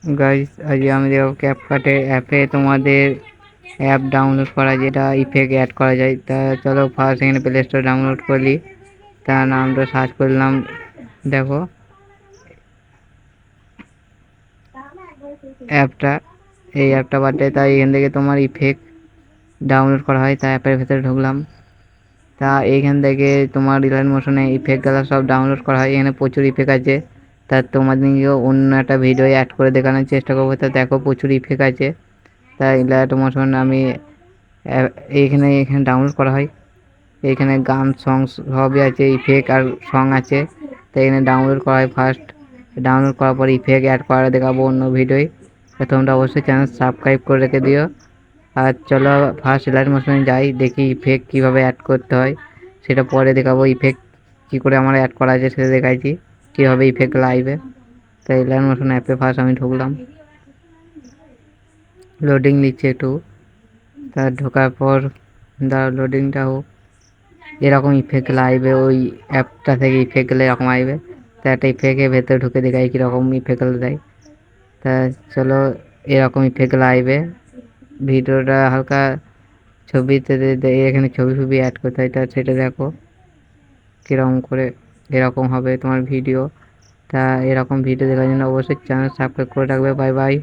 Guys আজকে আমি দেখো ক্যাপকাটে অ্যাপে তোমাদের অ্যাপ ডাউনলোড করা যেটা ইফেক্ট অ্যাড করা যায়। তা চলো ফার্স্ট এখানে প্লে স্টোর ডাউনলোড করলি, তার নামটা সার্চ করলাম। দেখো অ্যাপটা, এই অ্যাপটা বাদে তাই এখান থেকে তোমার ইফেক্ট ডাউনলোড করা হয়। তা অ্যাপের ভেতরে ঢুকলাম, তা এইখান থেকে তোমার রিলায়েন্স মোশনে ইফেক্টগুলো সব ডাউনলোড করা হয়। এখানে প্রচুর ইফেক্ট আছে, তা তোমাদেরকেও অন্য একটা ভিডিও অ্যাড করে দেখানোর চেষ্টা করবো। তা দেখো প্রচুর ইফেক্ট আছে, তাই রিলায়েন্স মোশন আমি এইখানে ডাউনলোড করা হয়। এইখানে গান সং সবই আছে, ইফেক্ট আর সং আছে। তাই এখানে ডাউনলোড করা হয়। ফার্স্ট ডাউনলোড করার পর ইফেক্ট অ্যাড করা দেখাবো অন্য ভিডিওয়। তোমরা অবশ্যই চ্যানেল সাবস্ক্রাইব করে রেখে দিও। আর চলো ফার্স্ট রিলায়েন্স মোশনে যাই, দেখি ইফেক্ট কীভাবে অ্যাড করতে হয় সেটা পরে দেখাবো। ইফেক্ট কী করে আমার অ্যাড করা আছে সেটা দেখাইছি, কীভাবে ইফেক্ট লাইভে। তাই রিলায়েন্স মোশন অ্যাপে ফার্স্ট আমি ঢুকলাম, লোডিং নিচ্ছে একটু। তার ঢোকার পর লোডিংটা হোক, এরকম ইফেক্ট আসবে। ওই অ্যাপটা থেকে ইফেক্ট গেলে এরকম আসবে। তা একটা ইফেক্টের ভেতরে ঢুকে দেখাই কীরকম ইফেক্ট দেয়। তা চলো এরকম ইফেক্ট আসবে। ভিডিওটা হালকা ছবিতে এখানে ছবি ছবি অ্যাড করতে হয়, তা সেটা দেখো কীরকম করে এরকম হবে তোমার ভিডিও। তা এরকম ভিডিও দেখার জন্য অবশ্যই চ্যানেল সাবস্ক্রাইব করে রাখবে। Bye bye.